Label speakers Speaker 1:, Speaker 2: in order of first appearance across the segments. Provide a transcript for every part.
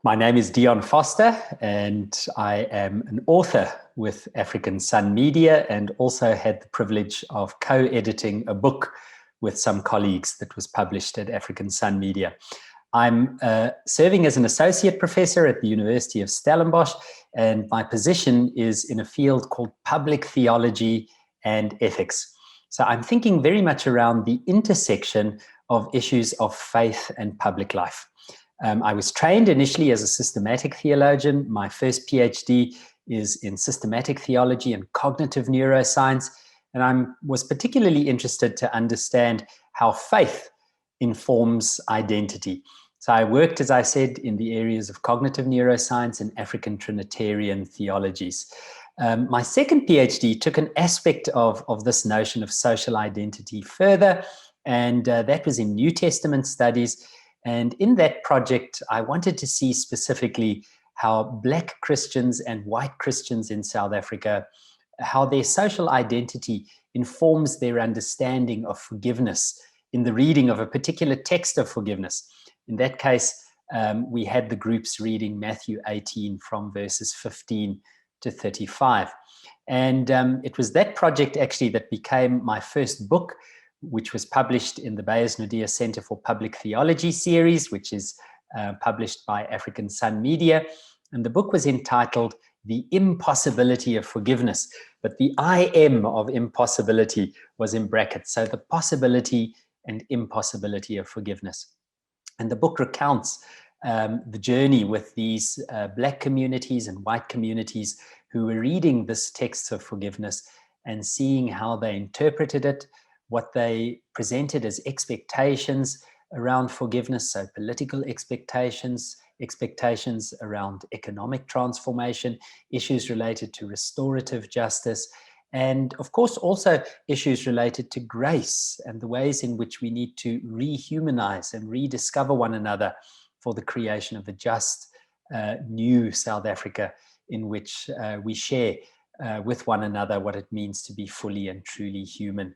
Speaker 1: My name is Dion Forster, and I am an author with African Sun Media, and also had the privilege of co-editing a book with some colleagues that was published at African Sun Media. I'm serving as an associate professor at the University of Stellenbosch, and my position is in a field called public theology and ethics. So I'm thinking very much around the intersection of issues of faith and public life. I was trained initially as a systematic theologian. My first PhD is in systematic theology and cognitive neuroscience, and I was particularly interested to understand how faith informs identity. So I worked, as I said, in the areas of cognitive neuroscience and African Trinitarian theologies. My second PhD took an aspect of this notion of social identity further, and that was in New Testament studies. And in that project, I wanted to see specifically how Black Christians and white Christians in South Africa, how their social identity informs their understanding of forgiveness in the reading of a particular text of forgiveness. In that case, we had the groups reading Matthew 18 from verses 15 to 35. And it was that project actually that became my first book, which was published in the Beyers Naudé Center for Public Theology series, which is published by African Sun Media. And the book was entitled The Impossibility of Forgiveness, but the IM of impossibility was in brackets. So the possibility and impossibility of forgiveness. And the book recounts the journey with these Black communities and white communities who were reading this text of forgiveness and seeing how they interpreted it, what they presented as expectations around forgiveness, so political expectations, expectations around economic transformation, issues related to restorative justice, and of course also issues related to grace and the ways in which we need to rehumanize and rediscover one another for the creation of a just new South Africa in which we share with one another what it means to be fully and truly human.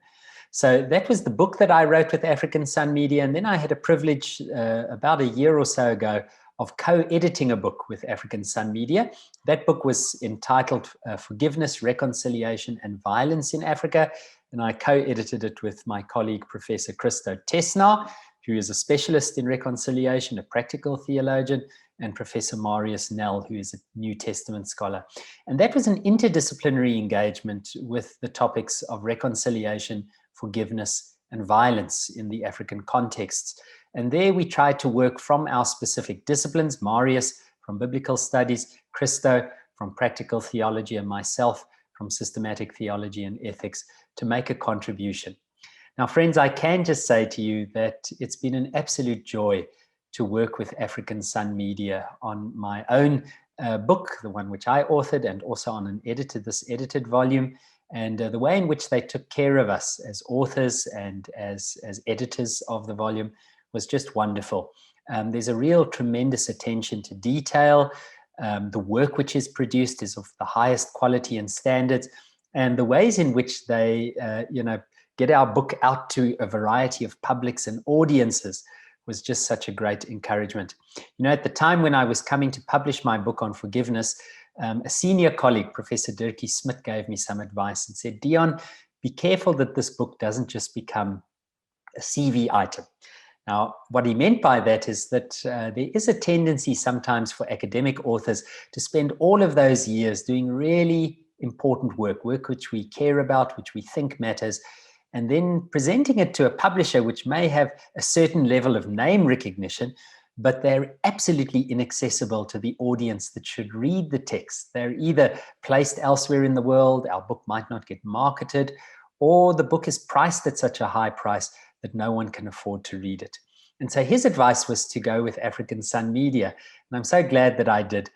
Speaker 1: So that was the book that I wrote with African Sun Media. And then I had a privilege about a year or so ago of co-editing a book with African Sun Media. That book was entitled Forgiveness, Reconciliation and Violence in Africa. And I co-edited it with my colleague, Professor Christo Tesnar, who is a specialist in reconciliation, a practical theologian, and Professor Marius Nell, who is a New Testament scholar. And that was an interdisciplinary engagement with the topics of reconciliation, forgiveness, and violence in the African contexts. And there we tried to work from our specific disciplines, Marius from biblical studies, Christo from practical theology, and myself from systematic theology and ethics, to make a contribution. Now, friends, I can just say to you that it's been an absolute joy to work with African Sun Media on my own book, the one which I authored, and also on this edited volume. And the way in which they took care of us as authors and as editors of the volume was just wonderful. There's a real tremendous attention to detail. The work which is produced is of the highest quality and standards. And the ways in which they, get our book out to a variety of publics and audiences was just such a great encouragement. At the time when I was coming to publish my book on forgiveness, a senior colleague, Professor Dirkie Smith, gave me some advice and said, Dion, be careful that this book doesn't just become a CV item. Now, what he meant by that is that there is a tendency sometimes for academic authors to spend all of those years doing really important work which we care about, which we think matters, and then presenting it to a publisher which may have a certain level of name recognition, but they're absolutely inaccessible to the audience that should read the text. They're either placed elsewhere in the world, our book might not get marketed, or the book is priced at such a high price that no one can afford to read it. And so his advice was to go with African Sun Media. And I'm so glad that I did.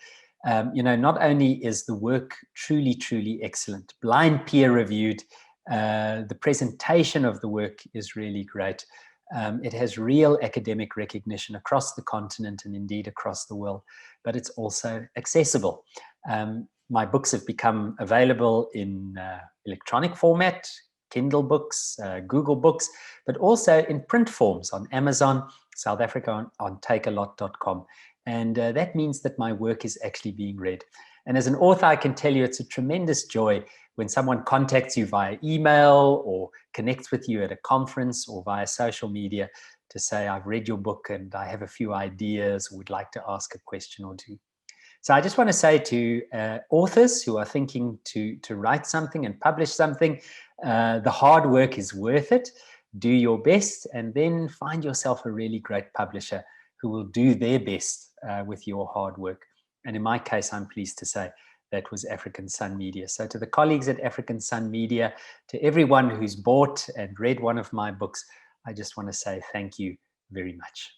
Speaker 1: Not only is the work truly, truly excellent, blind peer reviewed, the presentation of the work is really great. It has real academic recognition across the continent and indeed across the world, but it's also accessible. My books have become available in electronic format, Kindle books, Google books, but also in print forms on Amazon, South Africa on takealot.com, And that means that my work is actually being read. And as an author, I can tell you it's a tremendous joy when someone contacts you via email or connects with you at a conference or via social media to say, I've read your book and I have a few ideas, or would like to ask a question or two. So I just want to say to authors who are thinking to write something and publish something, the hard work is worth it. Do your best, and then find yourself a really great publisher who will do their best with your hard work. And in my case, I'm pleased to say that was African Sun Media. So to the colleagues at African Sun Media, to everyone who's bought and read one of my books, I just want to say thank you very much.